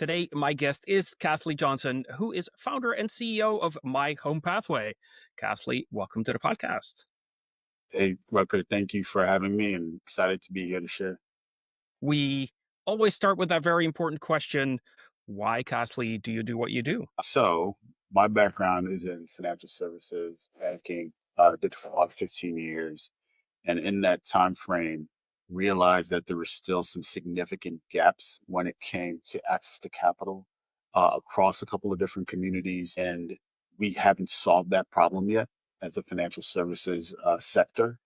Today, my guest is Castleigh Johnson, who is founder and CEO of My Home Pathway. Castleigh, welcome to the podcast. Hey, Rucker, thank you for having me and excited to be here to share. We always start with that very important question. Why, Castleigh, do you do what you do? So, my background is in financial services, banking, did it for about 15 years. And in that time frame, realized that there were still some significant gaps when it came to access to capital across a couple of different communities. And we haven't solved that problem yet as a financial services sector.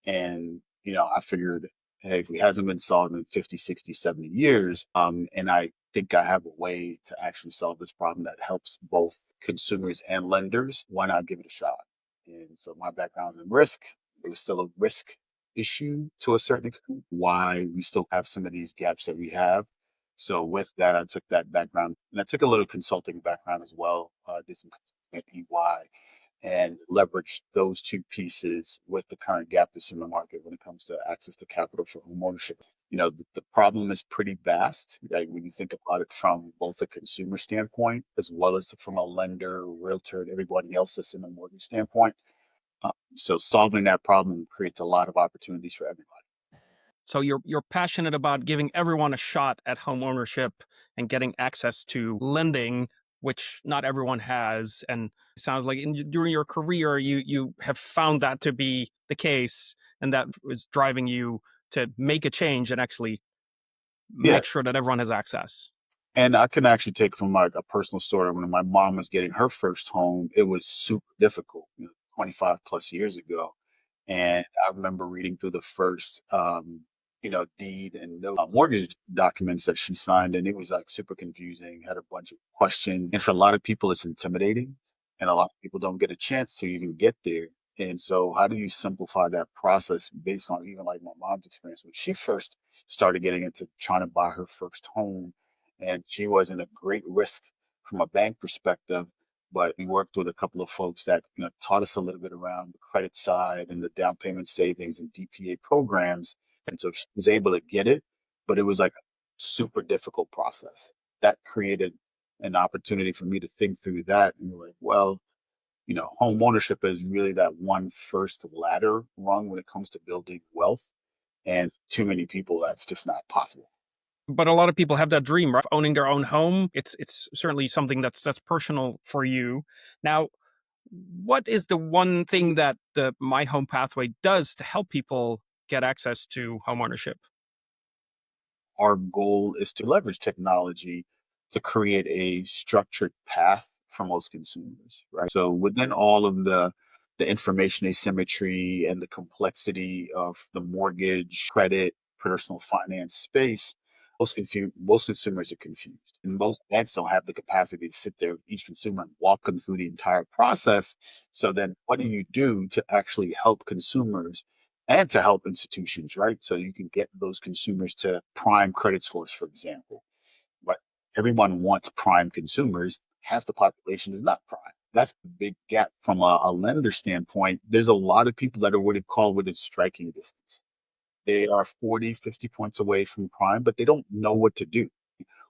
And, I figured, hey, if it hasn't been solved in 50, 60, 70 years, and I think I have a way to actually solve this problem that helps both consumers and lenders, why not give it a shot? And so my background in risk, it was still a risk issue to a certain extent, why we still have some of these gaps that we have. So with that, I took that background and I took a little consulting background as well, did some consulting at EY and leverage those two pieces with the current gap that's in the market when it comes to access to capital for home ownership. The problem is pretty vast, right? When you think about it from both a consumer standpoint, as well as from a lender, realtor, and everybody else that's in a mortgage standpoint. So solving that problem creates a lot of opportunities for everybody. So you're passionate about giving everyone a shot at home ownership and getting access to lending, which not everyone has. And it sounds like during your career, you have found that to be the case, and that was driving you to make a change and actually Yeah. make sure that everyone has access. And I can actually take from like a personal story. When my mom was getting her first home, it was super difficult, 25 plus years ago. And I remember reading through the first, deed and no mortgage documents that she signed, and it was like super confusing. Had a bunch of questions, and for a lot of people, it's intimidating, and a lot of people don't get a chance to even get there. And so, how do you simplify that process based on even like my mom's experience when she first started getting into trying to buy her first home, and she wasn't a great risk from a bank perspective, but we worked with a couple of folks that taught us a little bit around the credit side and the down payment savings and DPA programs. And so she was able to get it, but it was like a super difficult process. That created an opportunity for me to think through that. And we're like, well, home ownership is really that one first ladder rung when it comes to building wealth. And too many people, that's just not possible. But a lot of people have that dream, right? Owning their own home. It's certainly something that's personal for you. Now, what is the one thing that the My Home Pathway does to help people get access to homeownership? Our goal is to leverage technology to create a structured path for most consumers, right? So within all of the information asymmetry and the complexity of the mortgage, credit, personal finance space, most consumers are confused. And most banks don't have the capacity to sit there with each consumer and walk them through the entire process. So then what do you do to actually help consumers and to help institutions, right? So you can get those consumers to prime credit scores, for example. But everyone wants prime consumers. Half the population is not prime. That's a big gap from a lender standpoint. There's a lot of people that are what it called within striking distance. They are 40, 50 points away from prime, but they don't know what to do.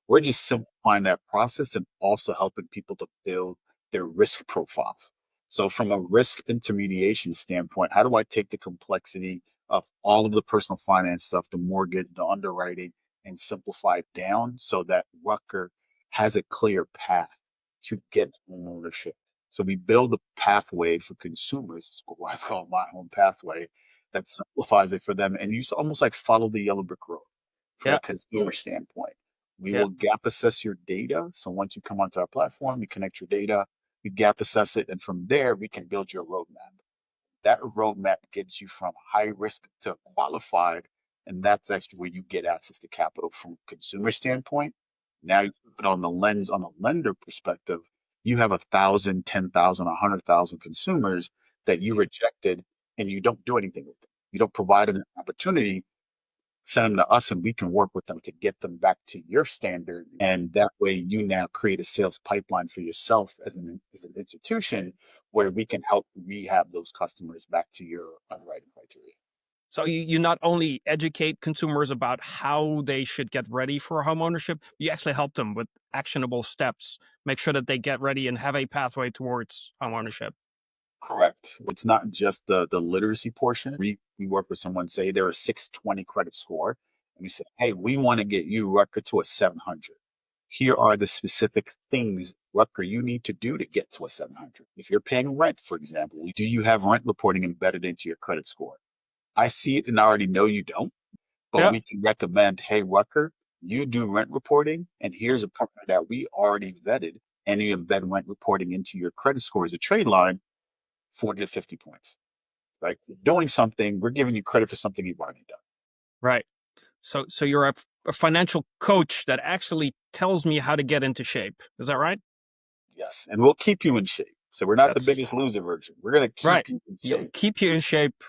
We're just simplifying that process and also helping people to build their risk profiles. So, from a risk intermediation standpoint, how do I take the complexity of all of the personal finance stuff, the mortgage, the underwriting, and simplify it down so that Rucker has a clear path to get to home ownership? So, we build a pathway for consumers. It's why it's called My Home Pathway that simplifies it for them. And almost like follow the yellow brick road for Yeah, a consumer standpoint. We yeah. will gap assess your data. So once you come onto our platform, you connect your data, we gap assess it, and from there we can build your roadmap. That roadmap gets you from high risk to qualified, and that's actually where you get access to capital from a consumer standpoint. Now you put it on the lens on a lender perspective, you have 1,000, 10,000, 100,000 consumers that you rejected, and you don't do anything with them. You don't provide an opportunity, send them to us and we can work with them to get them back to your standard. And that way you now create a sales pipeline for yourself as an institution where we can help rehab those customers back to your underwriting criteria. So you not only educate consumers about how they should get ready for home ownership, you actually help them with actionable steps, make sure that they get ready and have a pathway towards homeownership. Correct. It's not just the literacy portion. We work with someone, say they're a 620 credit score, and we say, hey, we want to get you Rucker to a 700. Here are the specific things, Rucker, you need to do to get to a 700. If you're paying rent, for example, do you have rent reporting embedded into your credit score? I see it and I already know you don't, but Yeah, we can recommend, hey, Rucker, you do rent reporting, and here's a partner that we already vetted, and you embed rent reporting into your credit score as a trade line, 40 to 50 points, right? Doing something, we're giving you credit for something you've already done. right. So you're a financial coach that actually tells me how to get into shape. Is that right? Yes. And we'll keep you in shape. So we're not the That's biggest loser version. We're going to right. keep you in You'll shape. keep you in shape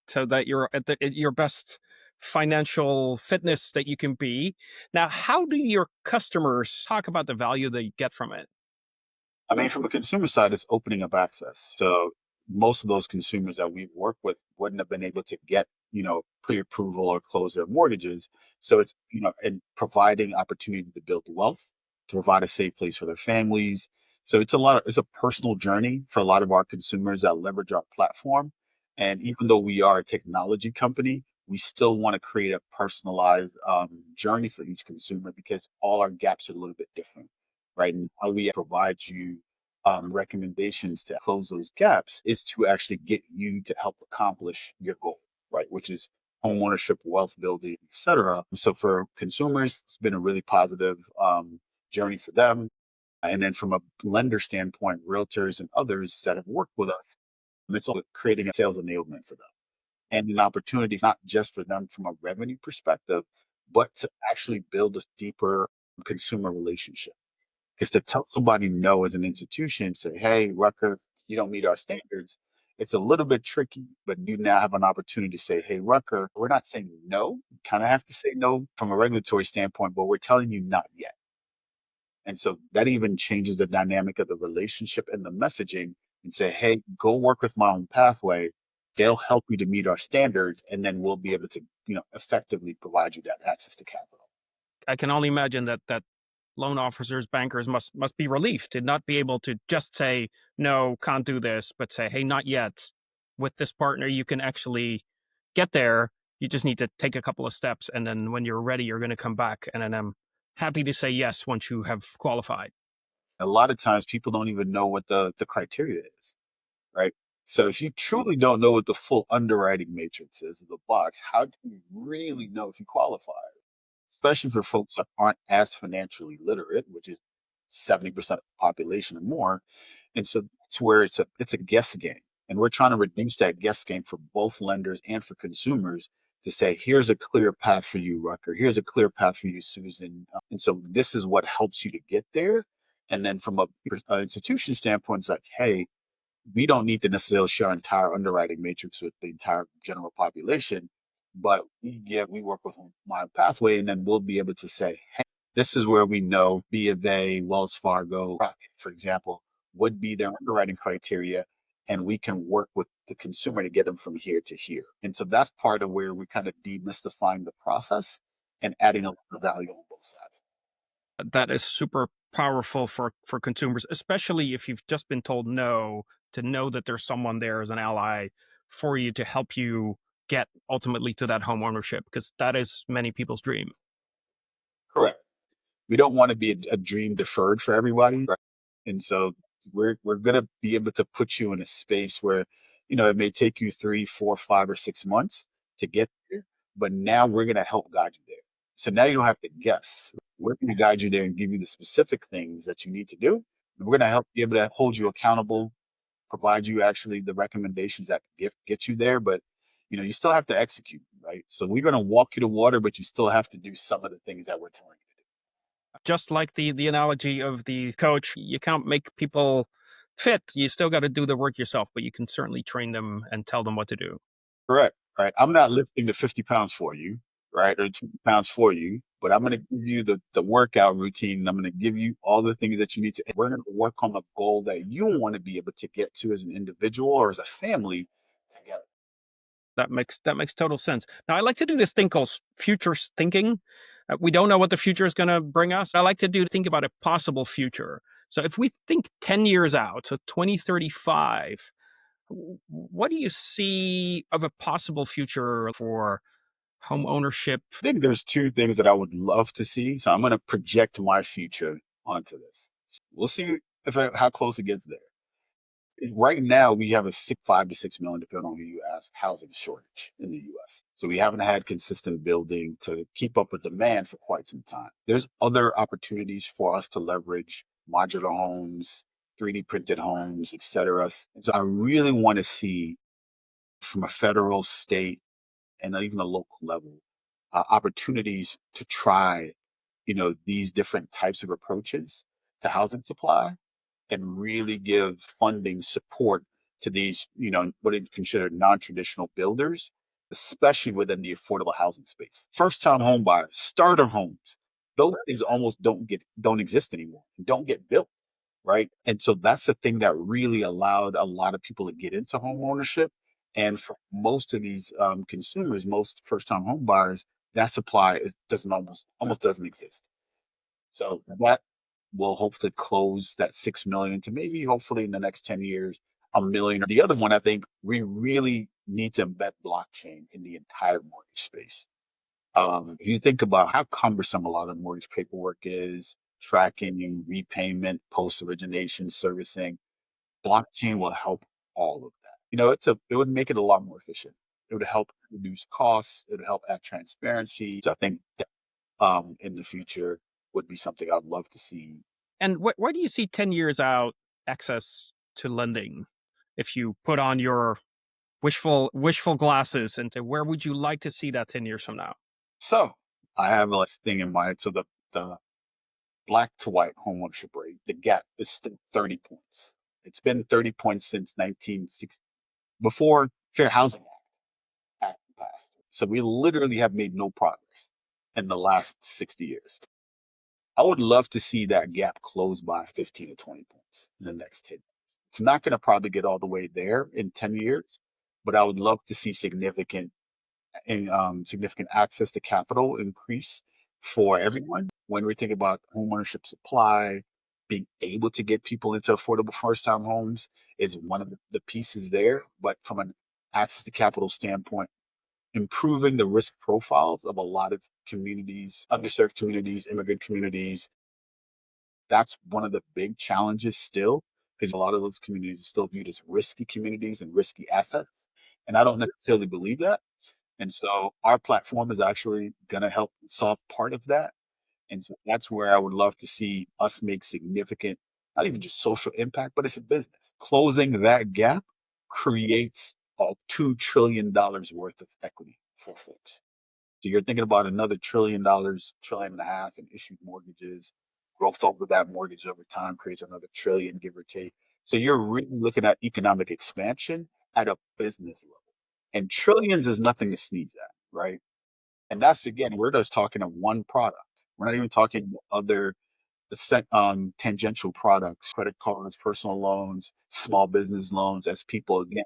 so that you're at your best financial fitness that you can be. Now, how do your customers talk about the value they get from it? I mean, from a consumer side, it's opening up access. So most of those consumers that we work with wouldn't have been able to get, pre-approval or close their mortgages. So it's, and providing opportunity to build wealth, to provide a safe place for their families. So it's a personal journey for a lot of our consumers that leverage our platform. And even though we are a technology company, we still want to create a personalized journey for each consumer because all our gaps are a little bit different, right? And how we provide you recommendations to close those gaps is to actually get you to help accomplish your goal, right? Which is home ownership, wealth building, etc. So for consumers, it's been a really positive journey for them. And then from a lender standpoint, realtors and others that have worked with us, it's all creating a sales enablement for them and an opportunity not just for them from a revenue perspective, but to actually build a deeper consumer relationship is to tell somebody no as an institution, say, hey, Rucker, you don't meet our standards. It's a little bit tricky, but you now have an opportunity to say, hey, Rucker, we're not saying no. You kind of have to say no from a regulatory standpoint, but we're telling you not yet. And so that even changes the dynamic of the relationship and the messaging and say, hey, go work with my own pathway. They'll help you to meet our standards, and then we'll be able to, effectively provide you that access to capital. I can only imagine that loan officers, bankers must be relieved to not be able to just say no, can't do this, but say, hey, not yet. With this partner, you can actually get there. You just need to take a couple of steps, and then when you're ready, you're going to come back. And then I'm happy to say yes once you have qualified. A lot of times people don't even know what the criteria is, right? So if you truly don't know what the full underwriting matrix is of the box, how do you really know if you qualify? Especially for folks that aren't as financially literate, which is 70% of the population or more. And so that's where it's a guess game. And we're trying to reduce that guess game for both lenders and for consumers to say, here's a clear path for you, Rucker. Here's a clear path for you, Susan. And so this is what helps you to get there. And then from a institution standpoint, it's like, hey, we don't need to necessarily share our entire underwriting matrix with the entire general population, but we work with my pathway, and then we'll be able to say, hey, this is where we know B of A, Wells Fargo, Rocket, for example, would be their underwriting criteria, and we can work with the consumer to get them from here to here. And so that's part of where we kind of demystifying the process and adding a lot of value on both sides. That is super powerful for consumers, especially if you've just been told no, to know that there's someone there as an ally for you to help you get ultimately to that home ownership, because that is many people's dream. Correct. We don't want to be a dream deferred for everybody. Right? And so we're gonna be able to put you in a space where, it may take you 3, 4, 5, or 6 months to get there, but now we're gonna help guide you there. So now you don't have to guess. We're gonna guide you there and give you the specific things that you need to do. And we're gonna help be able to hold you accountable, provide you actually the recommendations that get you there, but you still have to execute, right? So we're gonna walk you to water, but you still have to do some of the things that we're telling you to do. Just like the analogy of the coach, you can't make people fit. You still got to do the work yourself, but you can certainly train them and tell them what to do. Correct. Right. I'm not lifting the 50 pounds for you, right? Or 20 pounds for you, but I'm going to give you the workout routine. And I'm going to give you all the things that you need to. And we're going to work on the goal that you want to be able to get to as an individual or as a family together. That makes total sense. Now I like to do this thing called future thinking. We don't know what the future is going to bring us. I like to think about a possible future. So if we think 10 years out, so 2035, what do you see of a possible future for home ownership? I think there's two things that I would love to see. So I'm going to project my future onto this. We'll see if how close it gets there. Right now, we have a 5 to 6 million, depending on who you ask, housing shortage in the US. So we haven't had consistent building to keep up with demand for quite some time. There's other opportunities for us to leverage modular homes, 3D printed homes, etc. And so I really want to see from a federal, state, and even a local level, opportunities to try, these different types of approaches to housing supply and really give funding support to these, what are considered non-traditional builders, especially within the affordable housing space. First-time home buyers, starter homes, those things almost don't exist anymore, and don't get built, right? And so that's the thing that really allowed a lot of people to get into home ownership. And for most of these consumers, most first-time home buyers, that supply doesn't almost doesn't exist. So that will hopefully close that 6 million to maybe hopefully in the next 10 years, 1 million. The other one, I think we really need to embed blockchain in the entire mortgage space. If you think about how cumbersome a lot of mortgage paperwork is, tracking, repayment, post origination, servicing, blockchain will help all of that. It would make it a lot more efficient. It would help reduce costs. It would help add transparency. So I think that, in the future would be something I'd love to see. And where do you see 10 years out access to lending? If you put on your wishful glasses, and where would you like to see that 10 years from now? So I have a thing in mind. So the black to white homeownership rate, the gap is still 30 points. It's been 30 points since 1960, before Fair Housing Act passed. So we literally have made no progress in the last 60 years. I would love to see that gap close by 15 to 20 points in the next 10 years. It's not going to probably get all the way there in 10 years, but I would love to see significant access to capital increase for everyone. When we think about homeownership supply, being able to get people into affordable first-time homes is one of the pieces there. But from an access to capital standpoint, improving the risk profiles of a lot of communities, underserved communities, immigrant communities, that's one of the big challenges still, because a lot of those communities are still viewed as risky communities and risky assets. And I don't necessarily believe that. And so our platform is actually going to help solve part of that. And so that's where I would love to see us make significant, not even just social impact, but it's a business. Closing that gap creates $2 trillion worth of equity for folks. So you're thinking about another $1 trillion, trillion and a half in issued mortgages. Growth over that mortgage over time creates another trillion, give or take. So you're really looking at economic expansion at a business level. And trillions is nothing to sneeze at, right? And that's, again, we're just talking of one product. We're not even talking other tangential products, credit cards, personal loans, small business loans, as people, again,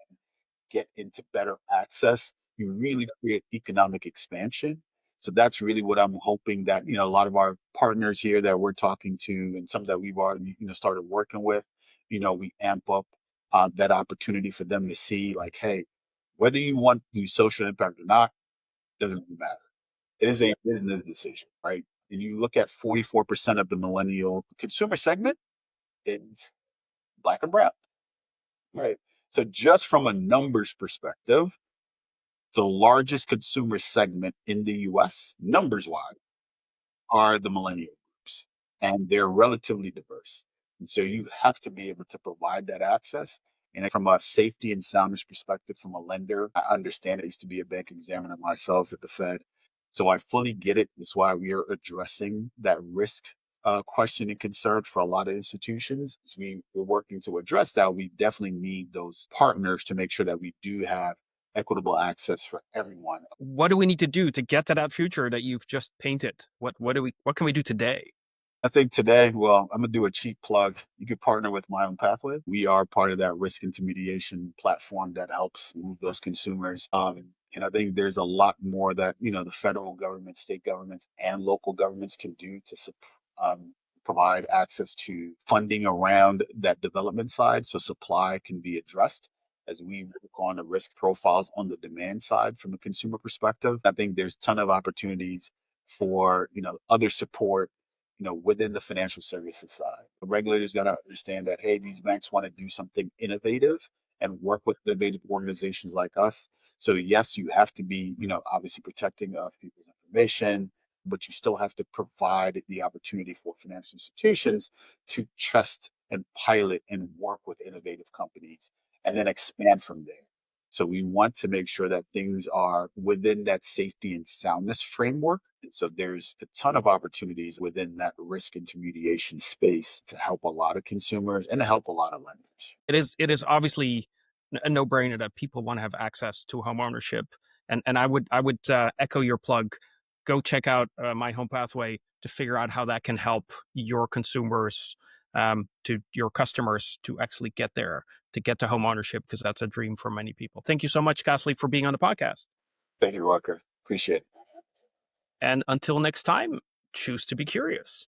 get into better access. You really create economic expansion. So that's really what I'm hoping that, a lot of our partners here that we're talking to and some that we've already, started working with, we amp up that opportunity for them to see like, hey, whether you want to do social impact or not, doesn't really matter. It is a business decision, right? And you look at 44% of the millennial consumer segment is Black and brown, right? So just from a numbers perspective, the largest consumer segment in the US, numbers wise, are the millennial groups, and they're relatively diverse. And so you have to be able to provide that access. And from a safety and soundness perspective, from a lender, I understand. I used to be a bank examiner myself at the Fed. So I fully get it. That's why we are addressing that risk question and concern for a lot of institutions. So we're working to address that. We definitely need those partners to make sure that we do have equitable access for everyone. What do we need to do to get to that future that you've just painted? What can we do today? I think today, well, I'm gonna do a cheap plug. You could partner with My Own Pathway. We are part of that risk intermediation platform that helps move those consumers. And I think there's a lot more that the federal government, state governments, and local governments can do to provide access to funding around that development side, so supply can be addressed as we work on the risk profiles on the demand side from a consumer perspective. I think there's a ton of opportunities for other support within the financial services side. The regulators got to understand that, hey, these banks want to do something innovative and work with innovative organizations like us. So yes, you have to be, obviously protecting of people's information, but you still have to provide the opportunity for financial institutions to trust and pilot and work with innovative companies and then expand from there. So we want to make sure that things are within that safety and soundness framework. And so there's a ton of opportunities within that risk intermediation space to help a lot of consumers and to help a lot of lenders. It is obviously a no-brainer that people want to have access to home ownership, and I would echo your plug. Go check out My Home Pathway to figure out how that can help your consumers, to your customers, to actually get there, to get to home ownership, because that's a dream for many people. Thank you so much, Castleigh, for being on the podcast. Thank you, Rucker. Appreciate it. And until next time, choose to be curious.